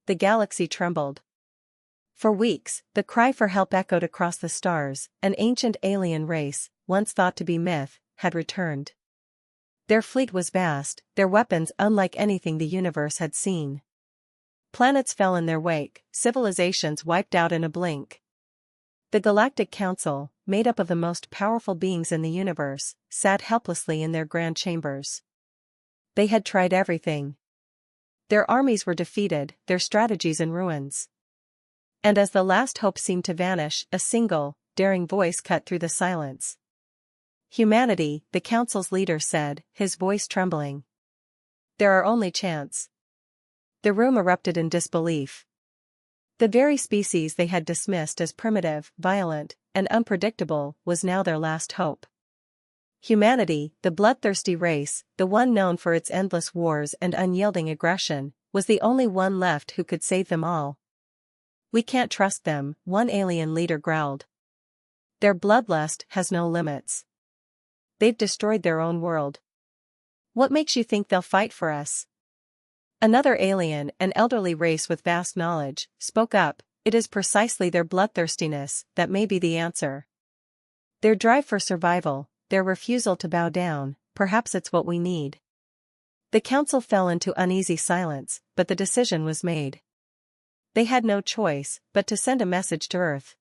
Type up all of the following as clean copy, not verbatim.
the galaxy trembled. For weeks, the cry for help echoed across the stars. An ancient alien race, once thought to be myth, had returned. Their fleet was vast, their weapons unlike anything the universe had seen. Planets fell in their wake, civilizations wiped out in a blink. The Galactic Council, made up of the most powerful beings in the universe, sat helplessly in their grand chambers. They had tried everything. Their armies were defeated, their strategies in ruins. And as the last hope seemed to vanish, a single, daring voice cut through the silence. "Humanity," the Council's leader said, his voice trembling. "There are only chance." The room erupted in disbelief. The very species they had dismissed as primitive, violent, and unpredictable was now their last hope. Humanity, the bloodthirsty race, the one known for its endless wars and unyielding aggression, was the only one left who could save them all. "We can't trust them," one alien leader growled. "Their bloodlust has no limits. They've destroyed their own world. What makes you think they'll fight for us?" Another alien, an elderly race with vast knowledge, spoke up. "It is precisely their bloodthirstiness that may be the answer. Their drive for survival, their refusal to bow down, perhaps it's what we need." The council fell into uneasy silence, but the decision was made. They had no choice but to send a message to Earth.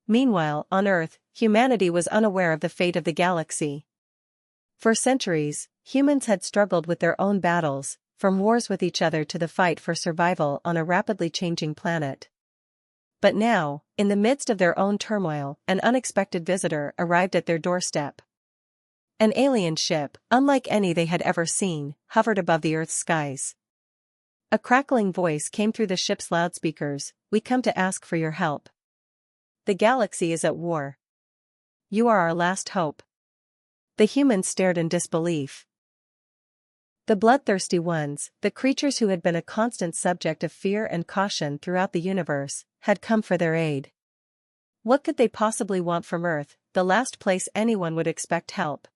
Meanwhile, on Earth, humanity was unaware of the fate of the galaxy. For centuries, humans had struggled with their own battles, from wars with each other to the fight for survival on a rapidly changing planet. But now, in the midst of their own turmoil, an unexpected visitor arrived at their doorstep. An alien ship, unlike any they had ever seen, hovered above the Earth's skies. A crackling voice came through the ship's loudspeakers. "We come to ask for your help. The galaxy is at war. You are our last hope." The humans stared in disbelief. The bloodthirsty ones, the creatures who had been a constant subject of fear and caution throughout the universe, had come for their aid. What could they possibly want from Earth, the last place anyone would expect help?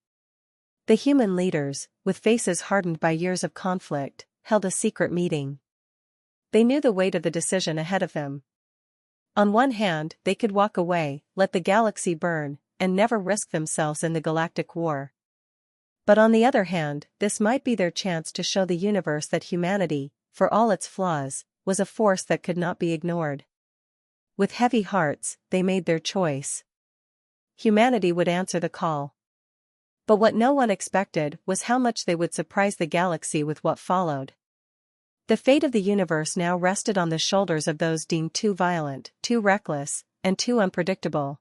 The human leaders, with faces hardened by years of conflict, held a secret meeting. They knew the weight of the decision ahead of them. On one hand, they could walk away, let the galaxy burn, and never risk themselves in the galactic war. But on the other hand, this might be their chance to show the universe that humanity, for all its flaws, was a force that could not be ignored. With heavy hearts, they made their choice. Humanity would answer the call. But what no one expected was how much they would surprise the galaxy with what followed. The fate of the universe now rested on the shoulders of those deemed too violent, too reckless, and too unpredictable.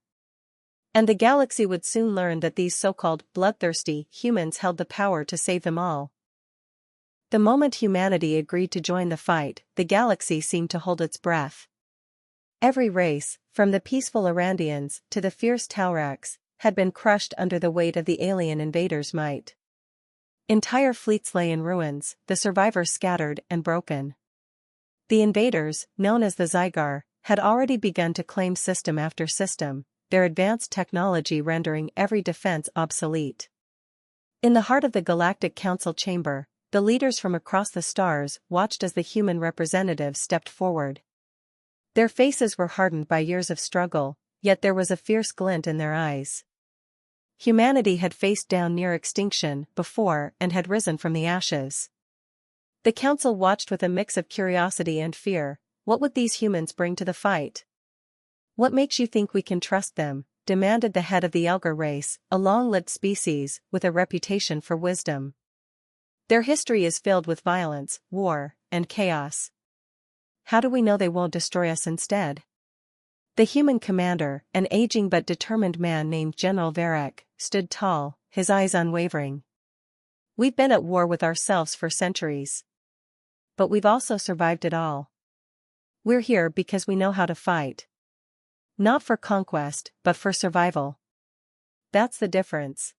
And the galaxy would soon learn that these so-called bloodthirsty humans held the power to save them all. The moment humanity agreed to join the fight, the galaxy seemed to hold its breath. Every race, from the peaceful Arandians to the fierce Tauraks, had been crushed under the weight of the alien invaders' might. Entire fleets lay in ruins, the survivors scattered and broken. The invaders, known as the Zygar, had already begun to claim system after system, their advanced technology rendering every defense obsolete. In the heart of the Galactic Council chamber, the leaders from across the stars watched as the human representatives stepped forward. Their faces were hardened by years of struggle, yet there was a fierce glint in their eyes. Humanity had faced down near extinction before and had risen from the ashes. The council watched with a mix of curiosity and fear. What would these humans bring to the fight? "What makes you think we can trust them?" demanded the head of the Elgar race, a long-lived species with a reputation for wisdom. "Their history is filled with violence, war, and chaos. How do we know they won't destroy us instead?" The human commander, an aging but determined man named General Varek, stood tall, his eyes unwavering. "We've been at war with ourselves for centuries. But we've also survived it all. We're here because we know how to fight. Not for conquest, but for survival. That's the difference."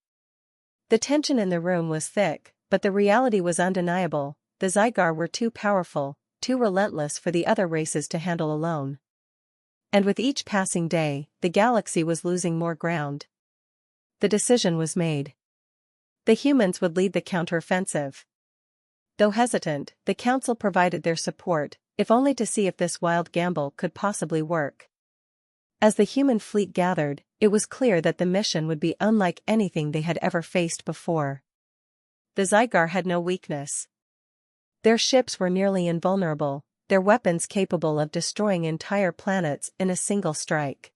The tension in the room was thick, but the reality was undeniable. The Zygar were too powerful, too relentless for the other races to handle alone. And with each passing day, the galaxy was losing more ground. The decision was made. The humans would lead the counteroffensive. Though hesitant, the council provided their support, if only to see if this wild gamble could possibly work. As the human fleet gathered, it was clear that the mission would be unlike anything they had ever faced before. The Zygar had no weakness. Their ships were nearly invulnerable, their weapons capable of destroying entire planets in a single strike.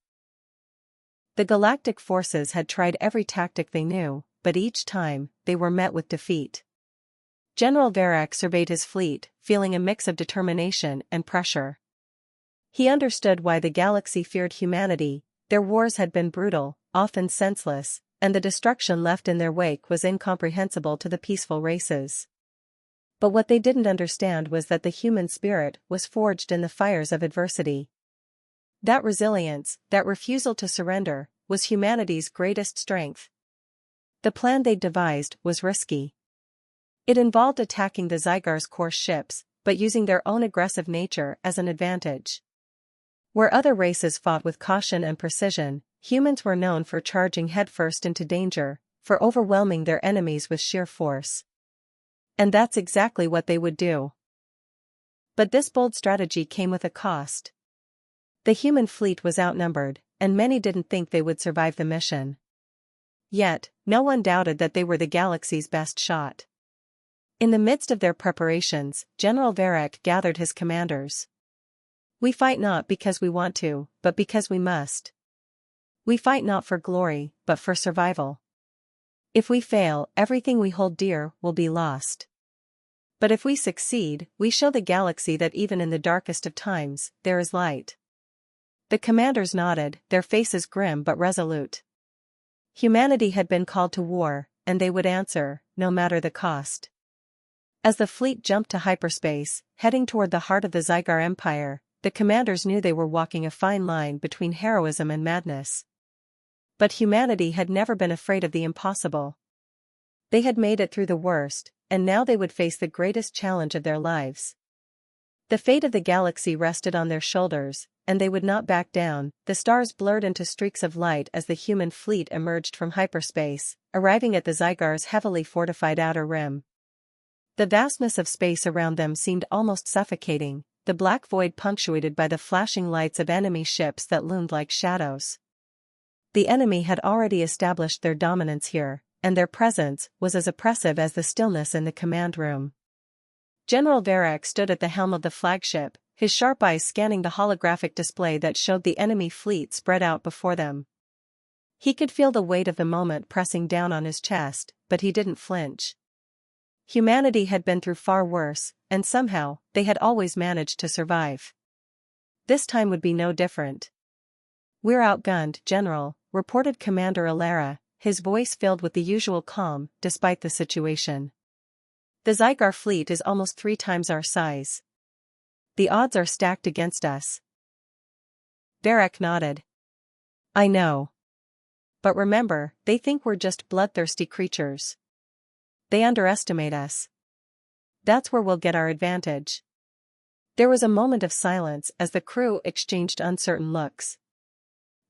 The galactic forces had tried every tactic they knew, but each time, they were met with defeat. General Varric surveyed his fleet, feeling a mix of determination and pressure. He understood why the galaxy feared humanity. Their wars had been brutal, often senseless, and the destruction left in their wake was incomprehensible to the peaceful races. But what they didn't understand was that the human spirit was forged in the fires of adversity. That resilience, that refusal to surrender, was humanity's greatest strength. The plan they'd devised was risky. It involved attacking the Zygar's core ships, but using their own aggressive nature as an advantage. Where other races fought with caution and precision, humans were known for charging headfirst into danger, for overwhelming their enemies with sheer force. And that's exactly what they would do. But this bold strategy came with a cost. The human fleet was outnumbered, and many didn't think they would survive the mission. Yet, no one doubted that they were the galaxy's best shot. In the midst of their preparations, General Varric gathered his commanders. "We fight not because we want to, but because we must. We fight not for glory, but for survival. If we fail, everything we hold dear will be lost. But if we succeed, we show the galaxy that even in the darkest of times, there is light." The commanders nodded, their faces grim but resolute. Humanity had been called to war, and they would answer, no matter the cost. As the fleet jumped to hyperspace, heading toward the heart of the Zygar Empire, the commanders knew they were walking a fine line between heroism and madness. But humanity had never been afraid of the impossible. They had made it through the worst, and now they would face the greatest challenge of their lives. The fate of the galaxy rested on their shoulders, and they would not back down. The stars blurred into streaks of light as the human fleet emerged from hyperspace, arriving at the Zygar's heavily fortified outer rim. The vastness of space around them seemed almost suffocating, the black void punctuated by the flashing lights of enemy ships that loomed like shadows. The enemy had already established their dominance here, and their presence was as oppressive as the stillness in the command room. General Varric stood at the helm of the flagship, his sharp eyes scanning the holographic display that showed the enemy fleet spread out before them. He could feel the weight of the moment pressing down on his chest, but he didn't flinch. Humanity had been through far worse, and somehow, they had always managed to survive. This time would be no different. "We're outgunned, General," reported Commander Alara, his voice filled with the usual calm, despite the situation. "The Zygar fleet is almost 3 times our size. The odds are stacked against us." Varric nodded. "I know. But remember, they think we're just bloodthirsty creatures. They underestimate us. That's where we'll get our advantage." There was a moment of silence as the crew exchanged uncertain looks.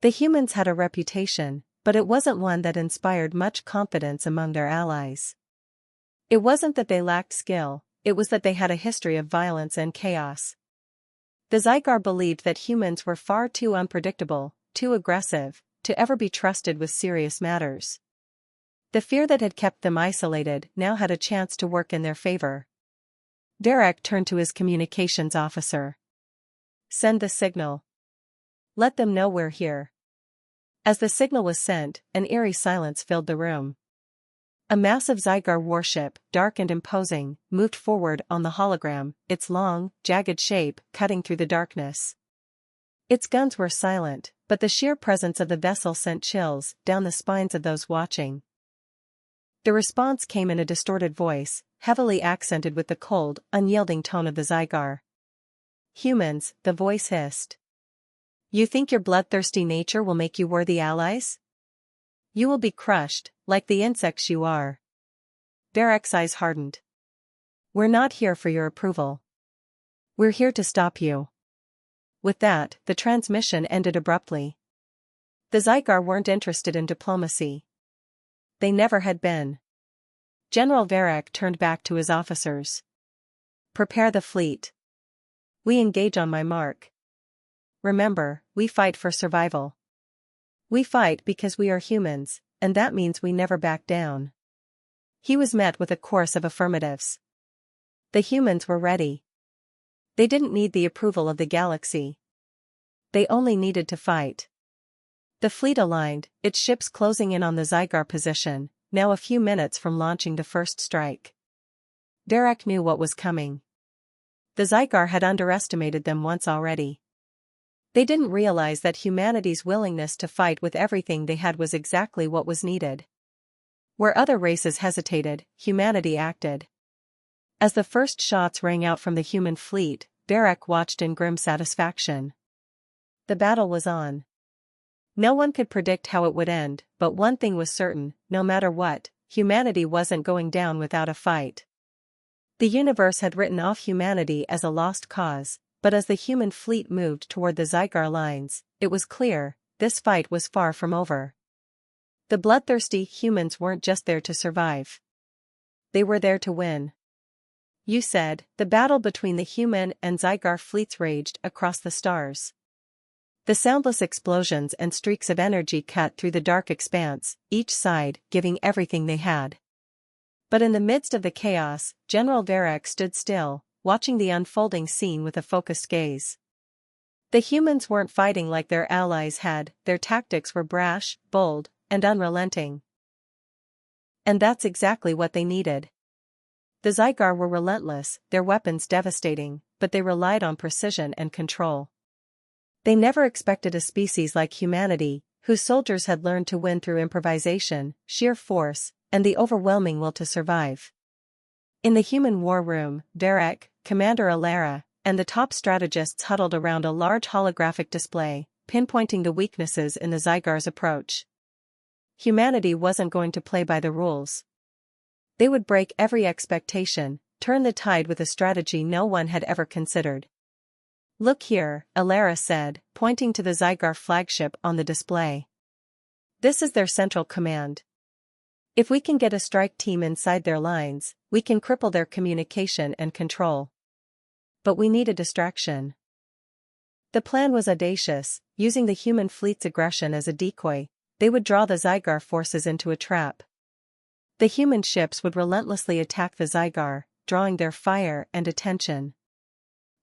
The humans had a reputation, but it wasn't one that inspired much confidence among their allies. It wasn't that they lacked skill, it was that they had a history of violence and chaos. The Zygar believed that humans were far too unpredictable, too aggressive, to ever be trusted with serious matters. The fear that had kept them isolated now had a chance to work in their favor. Varric turned to his communications officer. "Send the signal. Let them know we're here." As the signal was sent, an eerie silence filled the room. A massive Zygar warship, dark and imposing, moved forward on the hologram, its long, jagged shape cutting through the darkness. Its guns were silent, but the sheer presence of the vessel sent chills down the spines of those watching. The response came in a distorted voice, heavily accented with the cold, unyielding tone of the Zygar. "Humans," the voice hissed. "You think your bloodthirsty nature will make you worthy allies? You will be crushed, like the insects you are." Varric's eyes hardened. "We're not here for your approval. We're here to stop you." With that, the transmission ended abruptly. The Zygar weren't interested in diplomacy. They never had been. General Varric turned back to his officers. "Prepare the fleet. We engage on my mark. Remember, we fight for survival. We fight because we are humans, and that means we never back down. He was met with a chorus of affirmatives. The humans were ready. They didn't need the approval of the galaxy. They only needed to fight. The fleet aligned, its ships closing in on the Zygar position, now a few minutes from launching the first strike. Varric knew what was coming. The Zygar had underestimated them once already. They didn't realize that humanity's willingness to fight with everything they had was exactly what was needed. Where other races hesitated, humanity acted. As the first shots rang out from the human fleet, Varric watched in grim satisfaction. The battle was on. No one could predict how it would end, but one thing was certain: no matter what, humanity wasn't going down without a fight. The universe had written off humanity as a lost cause, but as the human fleet moved toward the Zygar lines, it was clear, this fight was far from over. The bloodthirsty humans weren't just there to survive. They were there to win. You said, the battle between the human and Zygar fleets raged across the stars. The soundless explosions and streaks of energy cut through the dark expanse, each side giving everything they had. But in the midst of the chaos, General Varric stood still, watching the unfolding scene with a focused gaze. The humans weren't fighting like their allies had, their tactics were brash, bold, and unrelenting. And that's exactly what they needed. The Zygar were relentless, their weapons devastating, but they relied on precision and control. They never expected a species like humanity, whose soldiers had learned to win through improvisation, sheer force, and the overwhelming will to survive. In the human war room, Varric, Commander Alara, and the top strategists huddled around a large holographic display, pinpointing the weaknesses in the Zygar's approach. Humanity wasn't going to play by the rules. They would break every expectation, turn the tide with a strategy no one had ever considered. Look here, Alara said, pointing to the Zygar flagship on the display. This is their central command. If we can get a strike team inside their lines, we can cripple their communication and control. But we need a distraction. The plan was audacious, using the human fleet's aggression as a decoy. They would draw the Zygar forces into a trap. The human ships would relentlessly attack the Zygar, drawing their fire and attention.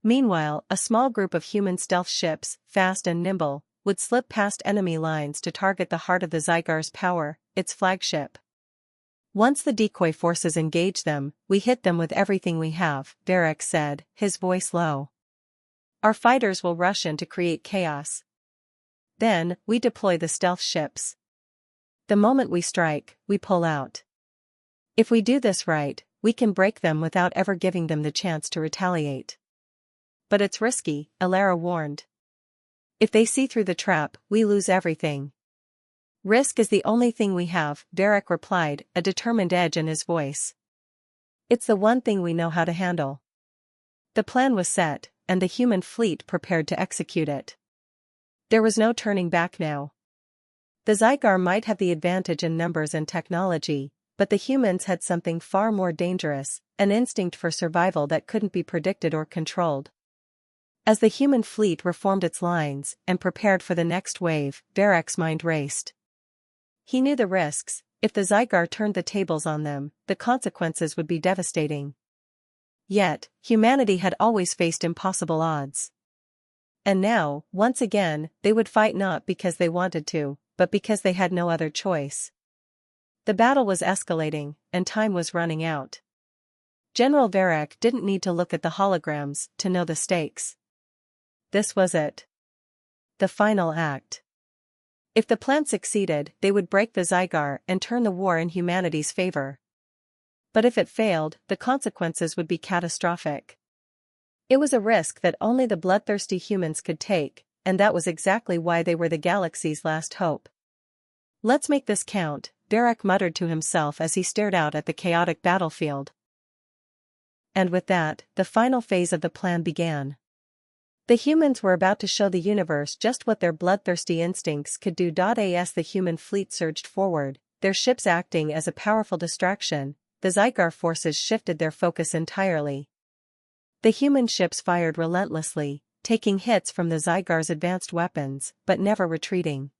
Meanwhile, a small group of human stealth ships, fast and nimble, would slip past enemy lines to target the heart of the Zygar's power, its flagship. Once the decoy forces engage them, we hit them with everything we have, Varric said, his voice low. Our fighters will rush in to create chaos. Then, we deploy the stealth ships. The moment we strike, we pull out. If we do this right, we can break them without ever giving them the chance to retaliate. But it's risky, Alara warned. If they see through the trap, we lose everything. Risk is the only thing we have, Varric replied, a determined edge in his voice. It's the one thing we know how to handle. The plan was set, and the human fleet prepared to execute it. There was no turning back now. The Zygar might have the advantage in numbers and technology, but the humans had something far more dangerous, an instinct for survival that couldn't be predicted or controlled. As the human fleet reformed its lines and prepared for the next wave, Varric's mind raced. He knew the risks. If the Zygar turned the tables on them, the consequences would be devastating. Yet, humanity had always faced impossible odds. And now, once again, they would fight not because they wanted to, but because they had no other choice. The battle was escalating, and time was running out. General Varric didn't need to look at the holograms to know the stakes. This was it. The final act. If the plan succeeded, they would break the Zygar and turn the war in humanity's favor. But if it failed, the consequences would be catastrophic. It was a risk that only the bloodthirsty humans could take, and that was exactly why they were the galaxy's last hope. Let's make this count, Varric muttered to himself as he stared out at the chaotic battlefield. And with that, the final phase of the plan began. The humans were about to show the universe just what their bloodthirsty instincts could do. As the human fleet surged forward, their ships acting as a powerful distraction, the Zygar forces shifted their focus entirely. The human ships fired relentlessly, taking hits from the Zygar's advanced weapons, but never retreating.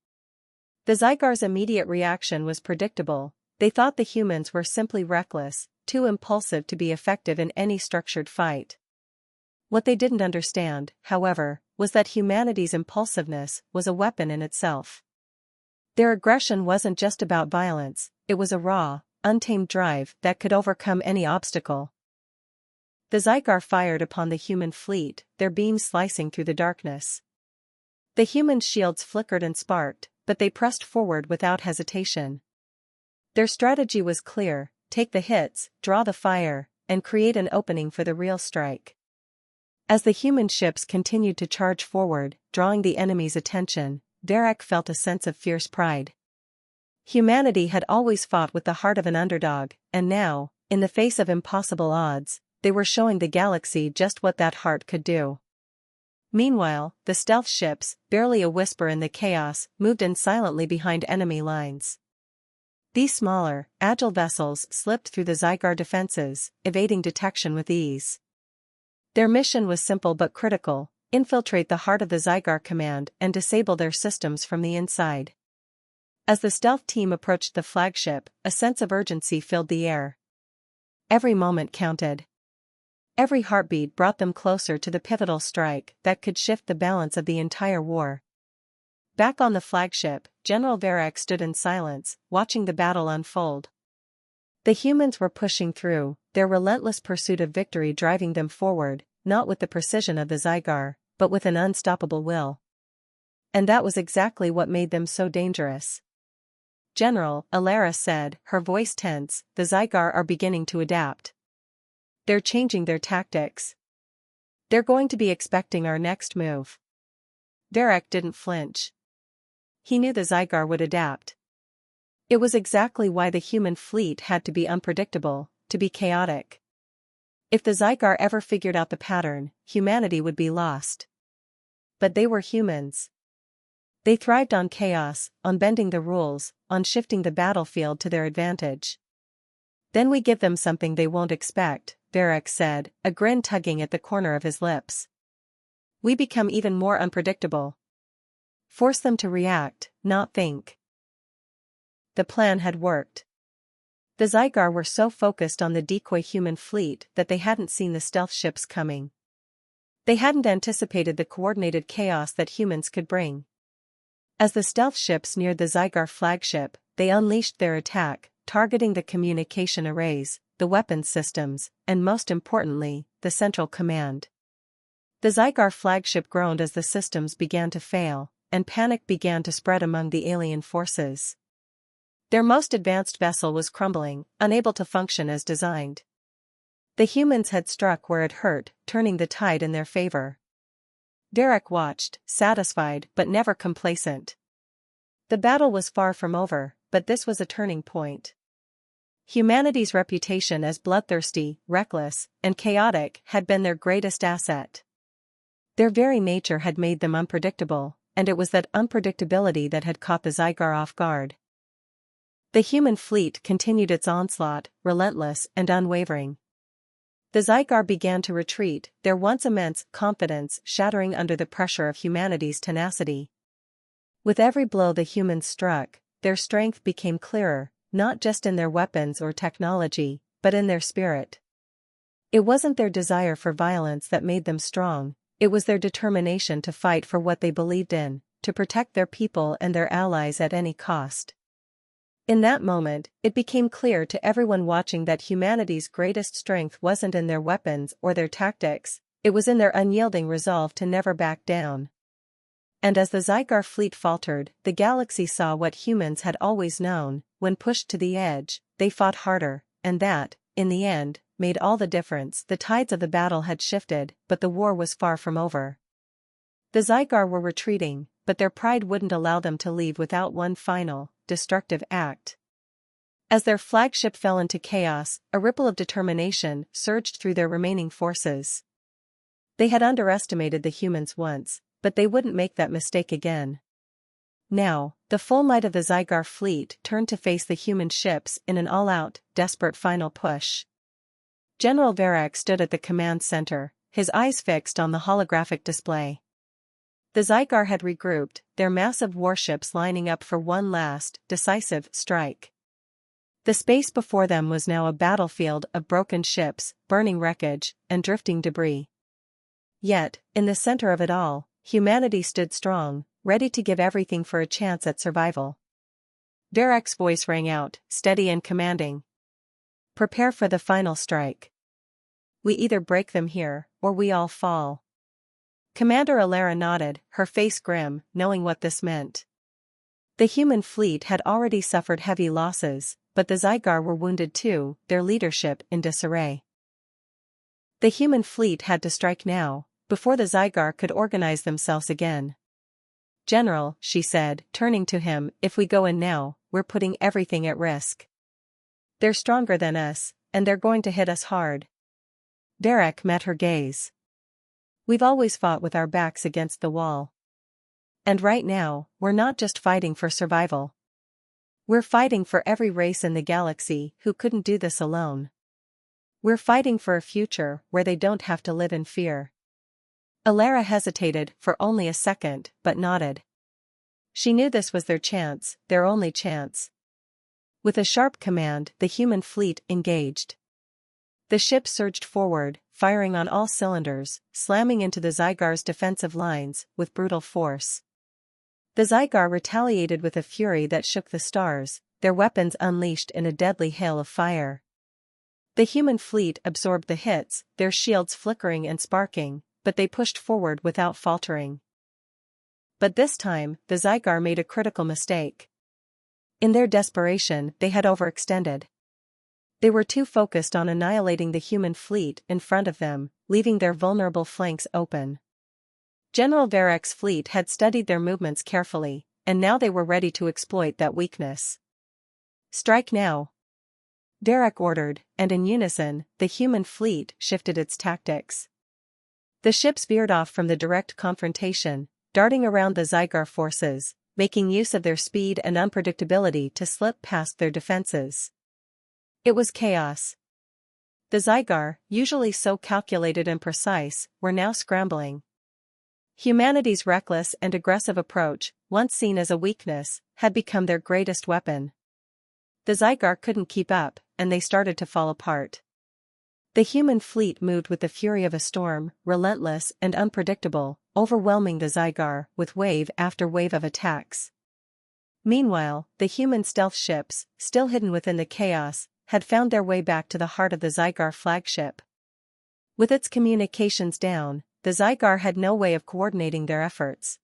The Zygar's immediate reaction was predictable. They thought the humans were simply reckless, too impulsive to be effective in any structured fight. What they didn't understand, however, was that humanity's impulsiveness was a weapon in itself. Their aggression wasn't just about violence, it was a raw, untamed drive that could overcome any obstacle. The Zygar fired upon the human fleet, their beams slicing through the darkness. The human shields flickered and sparked, but they pressed forward without hesitation. Their strategy was clear: take the hits, draw the fire, and create an opening for the real strike. As the human ships continued to charge forward, drawing the enemy's attention, Varric felt a sense of fierce pride. Humanity had always fought with the heart of an underdog, and now, in the face of impossible odds, they were showing the galaxy just what that heart could do. Meanwhile, the stealth ships, barely a whisper in the chaos, moved in silently behind enemy lines. These smaller, agile vessels slipped through the Zygar defenses, evading detection with ease. Their mission was simple but critical: infiltrate the heart of the Zygar command and disable their systems from the inside. As the stealth team approached the flagship, a sense of urgency filled the air. Every moment counted. Every heartbeat brought them closer to the pivotal strike that could shift the balance of the entire war. Back on the flagship, General Varric stood in silence, watching the battle unfold. The humans were pushing through, their relentless pursuit of victory driving them forward, not with the precision of the Zygar, but with an unstoppable will. And that was exactly what made them so dangerous. "General," Alara said, her voice tense, "the Zygar are beginning to adapt. They're changing their tactics. They're going to be expecting our next move." Varric didn't flinch. He knew the Zygar would adapt. It was exactly why the human fleet had to be unpredictable, to be chaotic. If the Zygar ever figured out the pattern, humanity would be lost. But they were humans. They thrived on chaos, on bending the rules, on shifting the battlefield to their advantage. "Then we give them something they won't expect," Varric said, a grin tugging at the corner of his lips. "We become even more unpredictable. Force them to react, not think." The plan had worked. The Zygar were so focused on the decoy human fleet that they hadn't seen the stealth ships coming. They hadn't anticipated the coordinated chaos that humans could bring. As the stealth ships neared the Zygar flagship, they unleashed their attack, targeting the communication arrays, the weapons systems, and most importantly, the central command. The Zygar flagship groaned as the systems began to fail, and panic began to spread among the alien forces. Their most advanced vessel was crumbling, unable to function as designed. The humans had struck where it hurt, turning the tide in their favor. Varric watched, satisfied but never complacent. The battle was far from over, but this was a turning point. Humanity's reputation as bloodthirsty, reckless, and chaotic had been their greatest asset. Their very nature had made them unpredictable, and it was that unpredictability that had caught the Zygar off guard. The human fleet continued its onslaught, relentless and unwavering. The Zygar began to retreat, their once immense confidence shattering under the pressure of humanity's tenacity. With every blow the humans struck, their strength became clearer, not just in their weapons or technology, but in their spirit. It wasn't their desire for violence that made them strong, it was their determination to fight for what they believed in, to protect their people and their allies at any cost. In that moment, it became clear to everyone watching that humanity's greatest strength wasn't in their weapons or their tactics, it was in their unyielding resolve to never back down. And as the Zygar fleet faltered, the galaxy saw what humans had always known: when pushed to the edge, they fought harder, and that, in the end, made all the difference. The tides of the battle had shifted, but the war was far from over. The Zygar were retreating, but their pride wouldn't allow them to leave without one final, destructive act. As their flagship fell into chaos, a ripple of determination surged through their remaining forces. They had underestimated the humans once, but they wouldn't make that mistake again. Now, the full might of the Zygar fleet turned to face the human ships in an all-out, desperate final push. General Varric stood at the command center, his eyes fixed on the holographic display. The Zygar had regrouped, their massive warships lining up for one last, decisive strike. The space before them was now a battlefield of broken ships, burning wreckage, and drifting debris. Yet, in the center of it all, humanity stood strong, ready to give everything for a chance at survival. Derek's voice rang out, steady and commanding. "Prepare for the final strike. We either break them here, or we all fall." Commander Alara nodded, her face grim, knowing what this meant. The human fleet had already suffered heavy losses, but the Zygar were wounded too, their leadership in disarray. The human fleet had to strike now, before the Zygar could organize themselves again. "General," she said, turning to him, "if we go in now, we're putting everything at risk. They're stronger than us, and they're going to hit us hard." Derek met her gaze. "We've always fought with our backs against the wall. And right now, we're not just fighting for survival. We're fighting for every race in the galaxy who couldn't do this alone. We're fighting for a future where they don't have to live in fear." Alara hesitated for only a second, but nodded. She knew this was their chance, their only chance. With a sharp command, the human fleet engaged. The ship surged forward, firing on all cylinders, slamming into the Zygar's defensive lines with brutal force. The Zygar retaliated with a fury that shook the stars, their weapons unleashed in a deadly hail of fire. The human fleet absorbed the hits, their shields flickering and sparking, but they pushed forward without faltering. But this time, the Zygar made a critical mistake. In their desperation, they had overextended. They were too focused on annihilating the human fleet in front of them, leaving their vulnerable flanks open. General Derek's fleet had studied their movements carefully, and now they were ready to exploit that weakness. "Strike now," Derek ordered, and in unison, the human fleet shifted its tactics. The ships veered off from the direct confrontation, darting around the Zygar forces, making use of their speed and unpredictability to slip past their defenses. It was chaos. The Zygar, usually so calculated and precise, were now scrambling. Humanity's reckless and aggressive approach, once seen as a weakness, had become their greatest weapon. The Zygar couldn't keep up, and they started to fall apart. The human fleet moved with the fury of a storm, relentless and unpredictable, overwhelming the Zygar with wave after wave of attacks. Meanwhile, the human stealth ships, still hidden within the chaos, had found their way back to the heart of the Zygar flagship. With its communications down, the Zygar had no way of coordinating their efforts.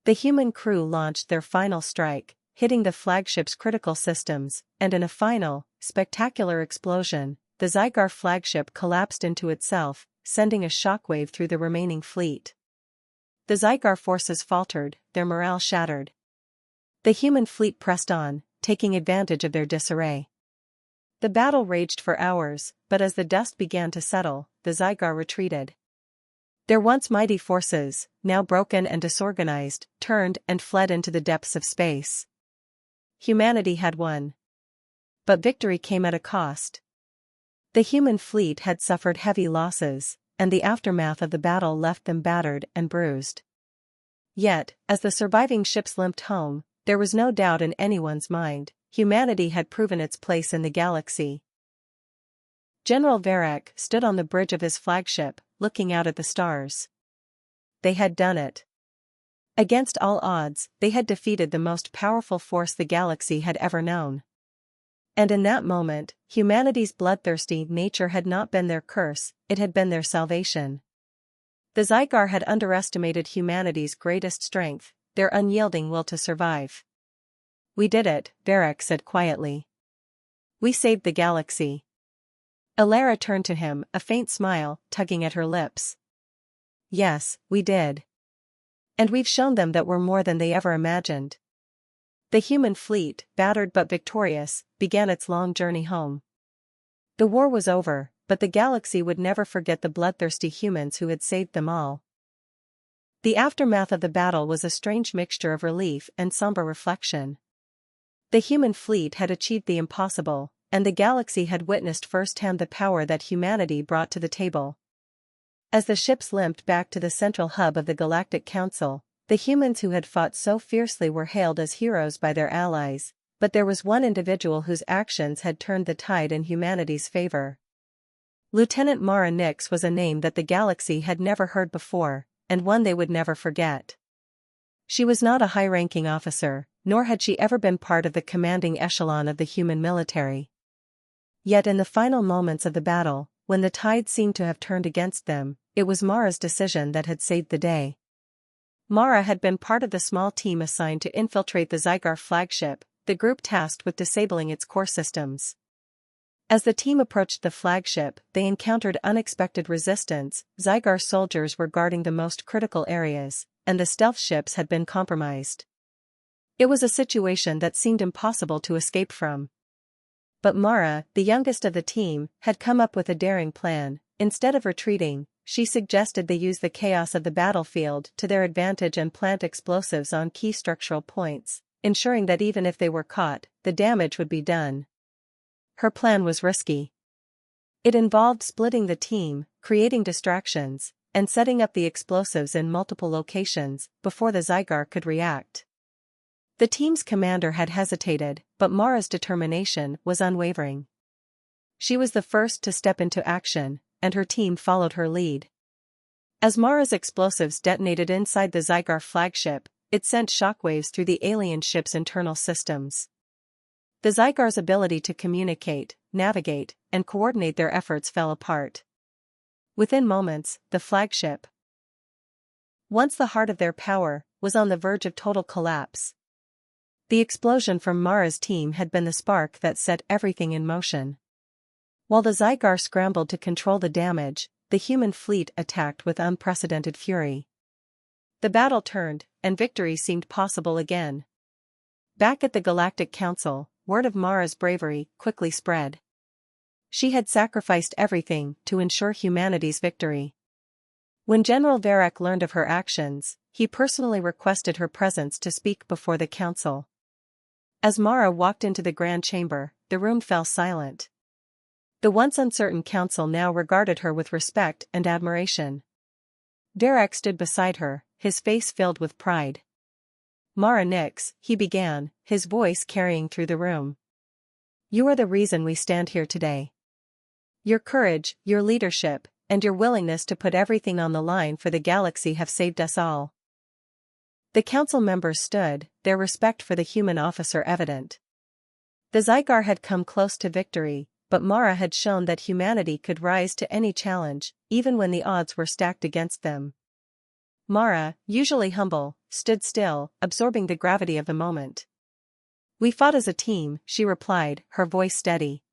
The human crew launched their final strike, hitting the flagship's critical systems, and in a final, spectacular explosion, the Zygar flagship collapsed into itself, sending a shockwave through the remaining fleet. The Zygar forces faltered, their morale shattered. The human fleet pressed on, taking advantage of their disarray. The battle raged for hours, but as the dust began to settle, the Zygar retreated. Their once mighty forces, now broken and disorganized, turned and fled into the depths of space. Humanity had won. But victory came at a cost. The human fleet had suffered heavy losses, and the aftermath of the battle left them battered and bruised. Yet, as the surviving ships limped home, there was no doubt in anyone's mind, humanity had proven its place in the galaxy. General Varek stood on the bridge of his flagship, looking out at the stars. They had done it. Against all odds, they had defeated the most powerful force the galaxy had ever known. And in that moment, humanity's bloodthirsty nature had not been their curse, it had been their salvation. The Zygar had underestimated humanity's greatest strength, their unyielding will to survive. "We did it," Varek said quietly. "We saved the galaxy." Alara turned to him, a faint smile tugging at her lips. "Yes, we did. And we've shown them that we're more than they ever imagined." The human fleet, battered but victorious, began its long journey home. The war was over, but the galaxy would never forget the bloodthirsty humans who had saved them all. The aftermath of the battle was a strange mixture of relief and somber reflection. The human fleet had achieved the impossible, and the galaxy had witnessed firsthand the power that humanity brought to the table. As the ships limped back to the central hub of the Galactic Council, the humans who had fought so fiercely were hailed as heroes by their allies, but there was one individual whose actions had turned the tide in humanity's favor. Lieutenant Mara Nix was a name that the galaxy had never heard before, and one they would never forget. She was not a high-ranking officer, nor had she ever been part of the commanding echelon of the human military. Yet in the final moments of the battle, when the tide seemed to have turned against them, it was Mara's decision that had saved the day. Mara had been part of the small team assigned to infiltrate the Zygar flagship, the group tasked with disabling its core systems. As the team approached the flagship, they encountered unexpected resistance. Zygar soldiers were guarding the most critical areas, and the stealth ships had been compromised. It was a situation that seemed impossible to escape from. But Mara, the youngest of the team, had come up with a daring plan. Instead of retreating, she suggested they use the chaos of the battlefield to their advantage and plant explosives on key structural points, ensuring that even if they were caught, the damage would be done. Her plan was risky. It involved splitting the team, creating distractions, and setting up the explosives in multiple locations before the Zygar could react. The team's commander had hesitated, but Mara's determination was unwavering. She was the first to step into action, and her team followed her lead. As Mara's explosives detonated inside the Zygar flagship, it sent shockwaves through the alien ship's internal systems. The Zygar's ability to communicate, navigate, and coordinate their efforts fell apart. Within moments, the flagship, once the heart of their power, was on the verge of total collapse. The explosion from Mara's team had been the spark that set everything in motion. While the Zygar scrambled to control the damage, the human fleet attacked with unprecedented fury. The battle turned, and victory seemed possible again. Back at the Galactic Council, word of Mara's bravery quickly spread. She had sacrificed everything to ensure humanity's victory. When General Varek learned of her actions, he personally requested her presence to speak before the council. As Mara walked into the Grand Chamber, the room fell silent. The once uncertain council now regarded her with respect and admiration. Varek stood beside her, his face filled with pride. Mara Nix, he began, his voice carrying through the room. You are the reason we stand here today. Your courage, your leadership, and your willingness to put everything on the line for the galaxy have saved us all. The council members stood, their respect for the human officer evident. The Zygar had come close to victory, but Mara had shown that humanity could rise to any challenge, even when the odds were stacked against them. Mara, usually humble, stood still, absorbing the gravity of the moment. We fought as a team, she replied, her voice steady.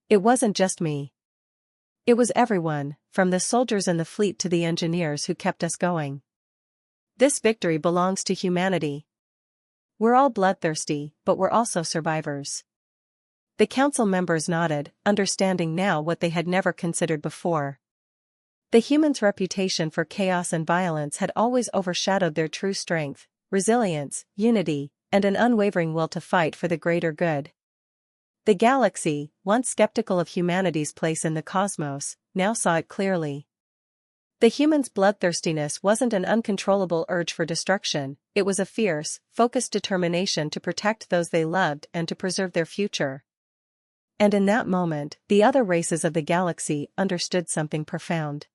It wasn't just me. It was everyone, from the soldiers in the fleet to the engineers who kept us going. This victory belongs to humanity. We're all bloodthirsty, but we're also survivors. The council members nodded, understanding now what they had never considered before. The humans' reputation for chaos and violence had always overshadowed their true strength, resilience, unity, and an unwavering will to fight for the greater good. The galaxy, once skeptical of humanity's place in the cosmos, now saw it clearly. The humans' bloodthirstiness wasn't an uncontrollable urge for destruction, it was a fierce, focused determination to protect those they loved and to preserve their future. And in that moment, the other races of the galaxy understood something profound.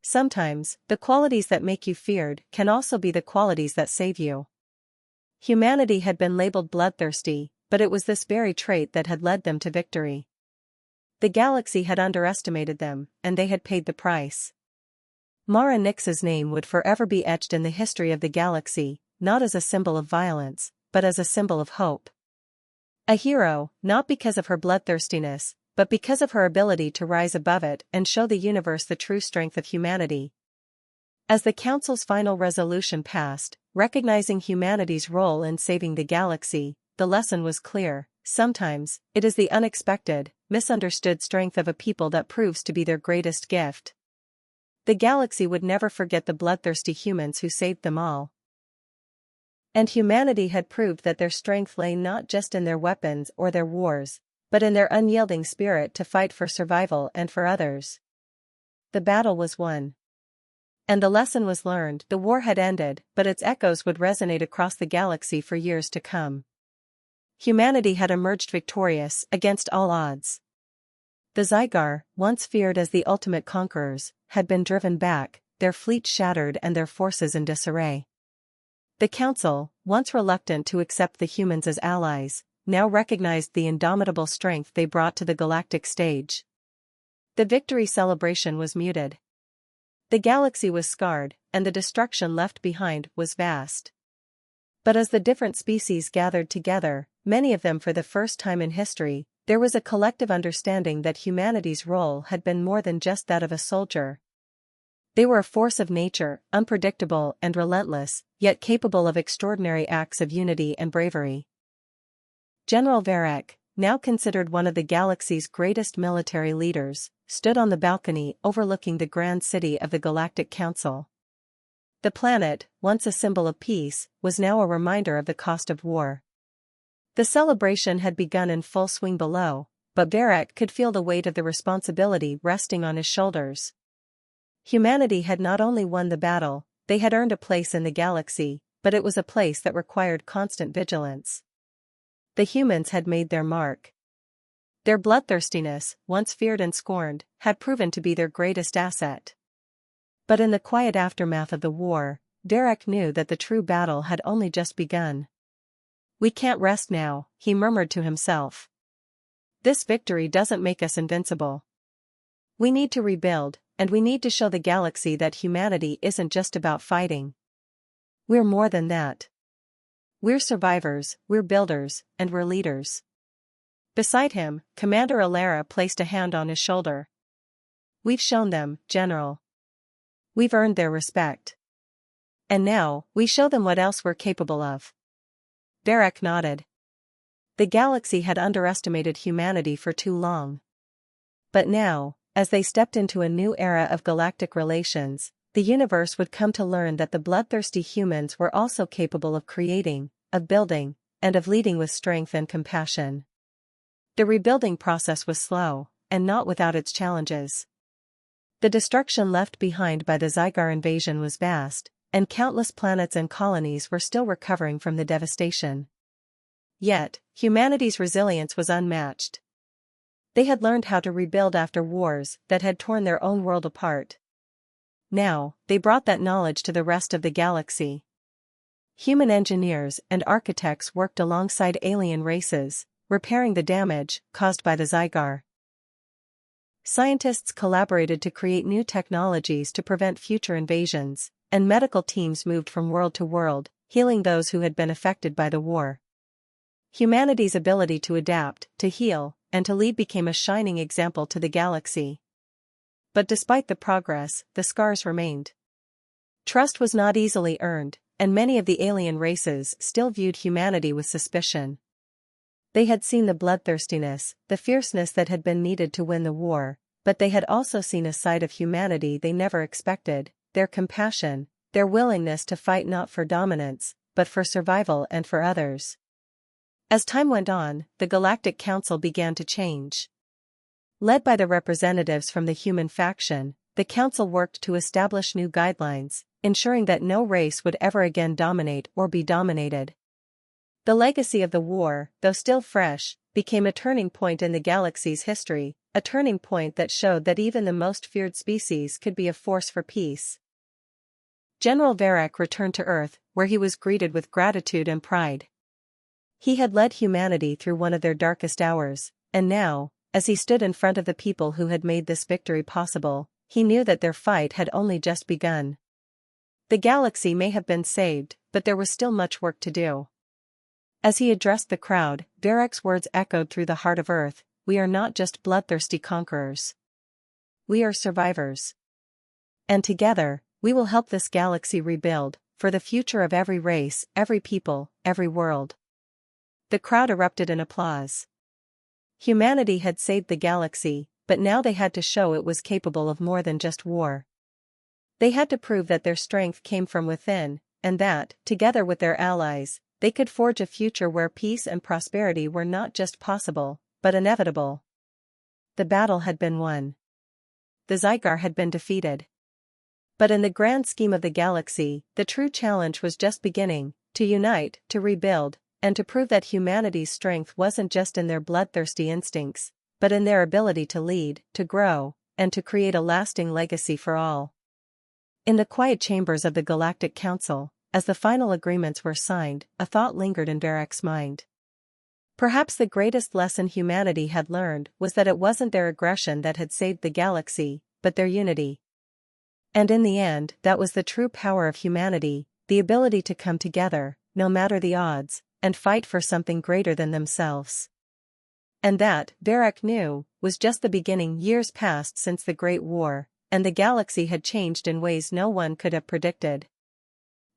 Sometimes, the qualities that make you feared can also be the qualities that save you. Humanity had been labeled bloodthirsty, but it was this very trait that had led them to victory. The galaxy had underestimated them, and they had paid the price. Mara Nix's name would forever be etched in the history of the galaxy, not as a symbol of violence, but as a symbol of hope. A hero, not because of her bloodthirstiness, but because of her ability to rise above it and show the universe the true strength of humanity. As the Council's final resolution passed, recognizing humanity's role in saving the galaxy, the lesson was clear: sometimes, it is the unexpected, misunderstood strength of a people that proves to be their greatest gift. The galaxy would never forget the bloodthirsty humans who saved them all. And humanity had proved that their strength lay not just in their weapons or their wars, but in their unyielding spirit to fight for survival and for others. The battle was won. And the lesson was learned. The war had ended, but its echoes would resonate across the galaxy for years to come. Humanity had emerged victorious against all odds. The Zygar, once feared as the ultimate conquerors, had been driven back, their fleet shattered and their forces in disarray. The Council, once reluctant to accept the humans as allies, now recognized the indomitable strength they brought to the galactic stage. The victory celebration was muted. The galaxy was scarred, and the destruction left behind was vast. But as the different species gathered together, many of them for the first time in history, there was a collective understanding that humanity's role had been more than just that of a soldier. They were a force of nature, unpredictable and relentless, yet capable of extraordinary acts of unity and bravery. General Varek, now considered one of the galaxy's greatest military leaders, stood on the balcony overlooking the grand city of the Galactic Council. The planet, once a symbol of peace, was now a reminder of the cost of war. The celebration had begun in full swing below, but Varek could feel the weight of the responsibility resting on his shoulders. Humanity had not only won the battle, they had earned a place in the galaxy, but it was a place that required constant vigilance. The humans had made their mark. Their bloodthirstiness, once feared and scorned, had proven to be their greatest asset. But in the quiet aftermath of the war, Varek knew that the true battle had only just begun. "We can't rest now," he murmured to himself. "This victory doesn't make us invincible. We need to rebuild, and we need to show the galaxy that humanity isn't just about fighting. We're more than that. We're survivors, we're builders, and we're leaders." Beside him, Commander Alara placed a hand on his shoulder. "We've shown them, General. We've earned their respect. And now, we show them what else we're capable of." Varek nodded. The galaxy had underestimated humanity for too long. But now, as they stepped into a new era of galactic relations, the universe would come to learn that the bloodthirsty humans were also capable of creating, of building, and of leading with strength and compassion. The rebuilding process was slow, and not without its challenges. The destruction left behind by the Zygar invasion was vast, and countless planets and colonies were still recovering from the devastation. Yet, humanity's resilience was unmatched. They had learned how to rebuild after wars that had torn their own world apart. Now, they brought that knowledge to the rest of the galaxy. Human engineers and architects worked alongside alien races, repairing the damage caused by the Zygar. Scientists collaborated to create new technologies to prevent future invasions, and medical teams moved from world to world, healing those who had been affected by the war. Humanity's ability to adapt, to heal, and to lead became a shining example to the galaxy. But despite the progress, the scars remained. Trust was not easily earned, and many of the alien races still viewed humanity with suspicion. They had seen the bloodthirstiness, the fierceness that had been needed to win the war, but they had also seen a side of humanity they never expected: their compassion, their willingness to fight not for dominance, but for survival and for others. As time went on, the Galactic Council began to change. Led by the representatives from the human faction, the Council worked to establish new guidelines, ensuring that no race would ever again dominate or be dominated. The legacy of the war, though still fresh, became a turning point in the galaxy's history, a turning point that showed that even the most feared species could be a force for peace. General Varek returned to Earth, where he was greeted with gratitude and pride. He had led humanity through one of their darkest hours, and now, as he stood in front of the people who had made this victory possible, he knew that their fight had only just begun. The galaxy may have been saved, but there was still much work to do. As he addressed the crowd, Varek's words echoed through the heart of Earth: "We are not just bloodthirsty conquerors. We are survivors. And together, we will help this galaxy rebuild, for the future of every race, every people, every world." The crowd erupted in applause. Humanity had saved the galaxy, but now they had to show it was capable of more than just war. They had to prove that their strength came from within, and that, together with their allies, they could forge a future where peace and prosperity were not just possible, but inevitable. The battle had been won. the Zygar had been defeated. But in the grand scheme of the galaxy, the true challenge was just beginning: to unite, to rebuild, and to prove that humanity's strength wasn't just in their bloodthirsty instincts, but in their ability to lead, to grow, and to create a lasting legacy for all. In the quiet chambers of the Galactic Council, as the final agreements were signed, a thought lingered in Varek's mind. Perhaps the greatest lesson humanity had learned was that it wasn't their aggression that had saved the galaxy, but their unity. And in the end, that was the true power of humanity, the ability to come together, no matter the odds, and fight for something greater than themselves. And that, Varek knew, was just the beginning. Years passed since the Great War, and the galaxy had changed in ways no one could have predicted.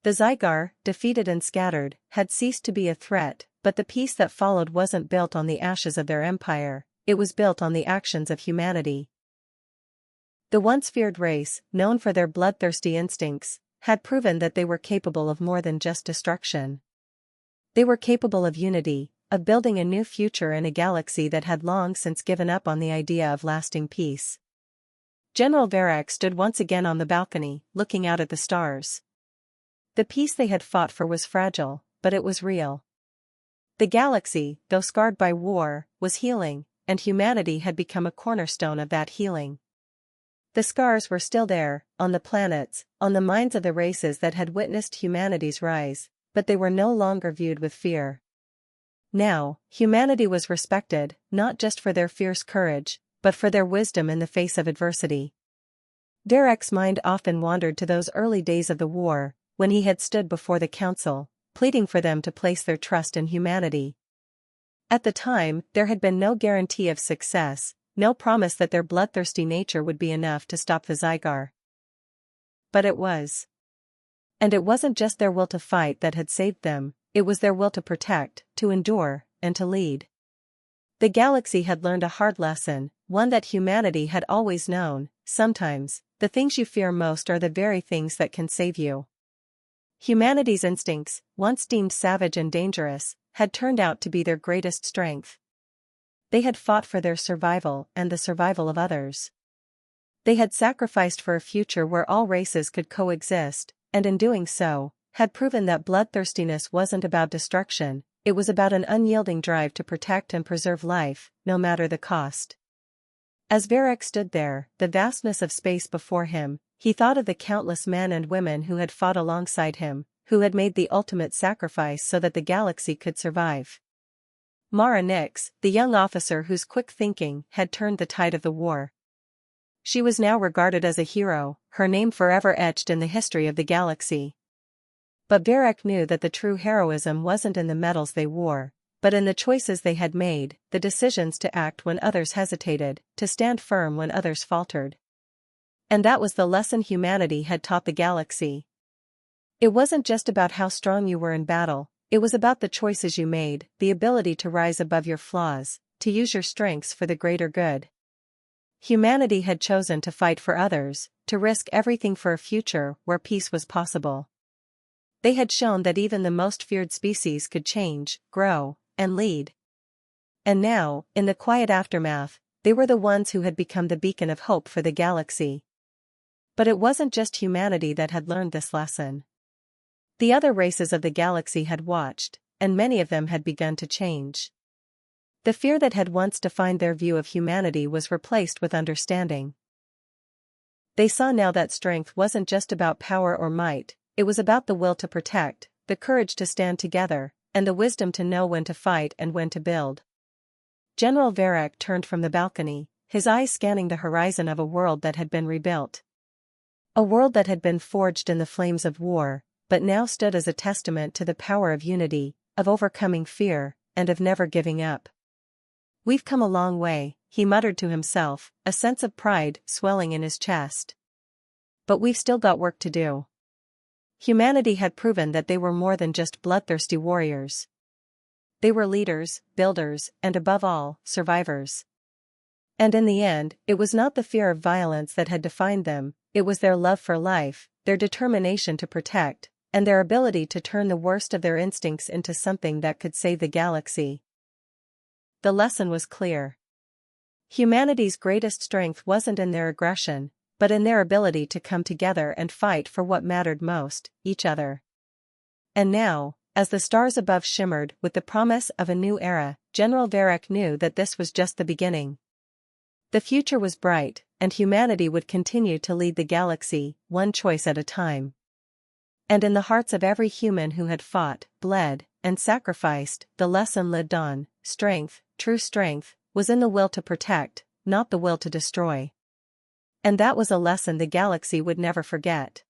The Zygar, defeated and scattered, had ceased to be a threat, but the peace that followed wasn't built on the ashes of their empire, it was built on the actions of humanity. The once feared race, known for their bloodthirsty instincts, had proven that they were capable of more than just destruction. They were capable of unity, of building a new future in a galaxy that had long since given up on the idea of lasting peace. General Varek stood once again on the balcony, looking out at the stars. The peace they had fought for was fragile, but it was real. The galaxy, though scarred by war, was healing, and humanity had become a cornerstone of that healing. The scars were still there, on the planets, on the minds of the races that had witnessed humanity's rise, but they were no longer viewed with fear. Now, humanity was respected, not just for their fierce courage, but for their wisdom in the face of adversity. Varek's mind often wandered to those early days of the war, when he had stood before the council, pleading for them to place their trust in humanity. At the time, there had been no guarantee of success, no promise that their bloodthirsty nature would be enough to stop the Zygar. But it was. And it wasn't just their will to fight that had saved them, it was their will to protect, to endure, and to lead. The galaxy had learned a hard lesson, one that humanity had always known: sometimes, the things you fear most are the very things that can save you. Humanity's instincts, once deemed savage and dangerous, had turned out to be their greatest strength. They had fought for their survival and the survival of others. They had sacrificed for a future where all races could coexist, and in doing so, had proven that bloodthirstiness wasn't about destruction, it was about an unyielding drive to protect and preserve life, no matter the cost. As Varek stood there, the vastness of space before him, he thought of the countless men and women who had fought alongside him, who had made the ultimate sacrifice so that the galaxy could survive. Mara Nix, the young officer whose quick thinking had turned the tide of the war. She was now regarded as a hero, her name forever etched in the history of the galaxy. But Varek knew that the true heroism wasn't in the medals they wore, but in the choices they had made, the decisions to act when others hesitated, to stand firm when others faltered. And that was the lesson humanity had taught the galaxy. It wasn't just about how strong you were in battle, it was about the choices you made, the ability to rise above your flaws, to use your strengths for the greater good. Humanity had chosen to fight for others, to risk everything for a future where peace was possible. They had shown that even the most feared species could change, grow, and lead. And now, in the quiet aftermath, they were the ones who had become the beacon of hope for the galaxy. But it wasn't just humanity that had learned this lesson. The other races of the galaxy had watched, and many of them had begun to change. The fear that had once defined their view of humanity was replaced with understanding. They saw now that strength wasn't just about power or might, it was about the will to protect, the courage to stand together, and the wisdom to know when to fight and when to build. General Varek turned from the balcony, his eyes scanning the horizon of a world that had been rebuilt. A world that had been forged in the flames of war, but now stood as a testament to the power of unity, of overcoming fear, and of never giving up. "We've come a long way," he muttered to himself, a sense of pride swelling in his chest. "But we've still got work to do." Humanity had proven that they were more than just bloodthirsty warriors. They were leaders, builders, and above all, survivors. And in the end, it was not the fear of violence that had defined them, it was their love for life, their determination to protect, and their ability to turn the worst of their instincts into something that could save the galaxy. The lesson was clear. Humanity's greatest strength wasn't in their aggression, but in their ability to come together and fight for what mattered most, each other. And now, as the stars above shimmered with the promise of a new era, General Varric knew that this was just the beginning. The future was bright, and humanity would continue to lead the galaxy, one choice at a time. And in the hearts of every human who had fought, bled, and sacrificed, the lesson lived on: strength, true strength, was in the will to protect, not the will to destroy. And that was a lesson the galaxy would never forget.